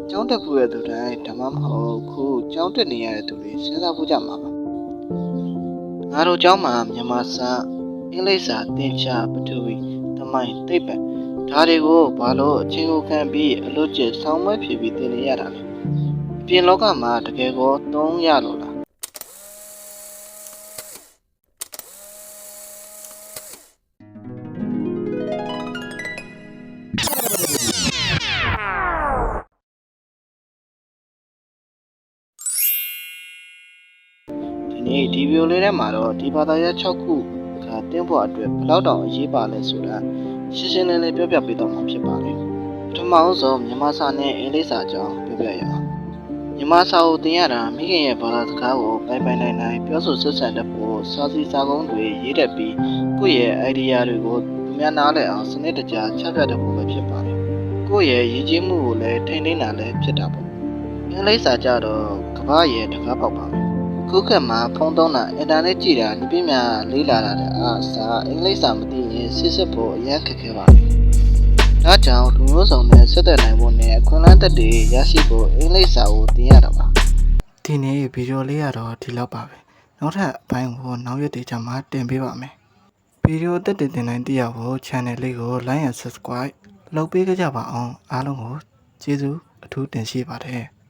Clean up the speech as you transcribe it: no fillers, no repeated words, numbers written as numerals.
ကျောင်းတက်ဖို့ရတဲ့သူတိုင်းဓမ္မမဟုတ်ခုကျောင်းတက်နေရတဲ့သူတွေစဉ်းစားဖို့ကြမှာပါငါတို့ကျောင်းမှာမြန်မာစာအင်္ဂလိပ်စာသင်ချပထဝီသမိုင်းသိပ္ပံဒါတွေကိုဘာလို့အချင်းကိုခံပြီးအလွတ်ကျဆောင်းမွဲဖြည့်ပြီးသင်နေရတာလဲအပြင်လောကမှာတကယ်ကိုသုံးရလို့လားဒီဗီဒီယိုလေးထဲမှာတော့ဒီဘာသာရပ်6ခုကတင်းဖို့အတွက်ဘယ်လောက်တောင်အရေးပါလဲဆိုတာရှင်းရှင်းလင်းလင်းပြောပြပေးတော့မှာဖြစ်ပါတယ်ပထမဆုံးမြန်မာစာနဲ့အင်္ဂလိပ်စာအကြောင်းပြောပြရအောင်မြန်မာစာကိုသင်ရတာမိခင်ရဲ့ဘာသာစကားကိုပိုင်နိုင်ပြောဆိုဆက်ဆံတတ်ဖို့စာစီစာကုန်းတွေရေးတတ်ပြီးကိုယ့်ရဲ့ idea တွေကိုသူများနားလည်အောင်စနစ်တကျချပြတတ်ဖို့ပဲဖြစ်ပါတယ်ကိုယ့်ရဲ့ရည်ကြီးမှုကိုလည်းထိန်းသိမ်းတာလည်းဖြစ်တာပေါ့အင်္ဂလိပ်စာကြတော့ကမ္ဘာရဲ့တကားပေါက်ပါပဲခုခေတ်မှာဖုန်းသုံးတာအင်တာနက်ကြည့်တာဒီပြင်းများလေးလာတာတဲ့အစားအင်္ဂလိပ်စာမသိရင်စစ်စစ်ဖို့အရန်ခက်ခဲပါပဲ။ဒါကြောင့်လူမျိုးစုံနဲ့ဆက်သွယ်နိုင်ဖို့နဲ့အခွင့်အလမ်းသက်တွေရရှိဖို့အင်္ဂလိပ်စာကိုသင်ရတာပါ။ဒီနေ့ဗီဒီယိုလေးကတော့ဒီလောက်ပါပဲ။နောက်ထပ်အပိုင်းကိုနောက်ရက်တွေကျမှတင်ပေးပါမယ်။ဗီဒီယိုတက်တင်တိုင်းသိရဖို့ channel လေးကို like and subscribe လုပ်ပေးကြပါအောင်အားလုံးကိုကျေးဇူးအထူးတင်ရှိပါတယ်။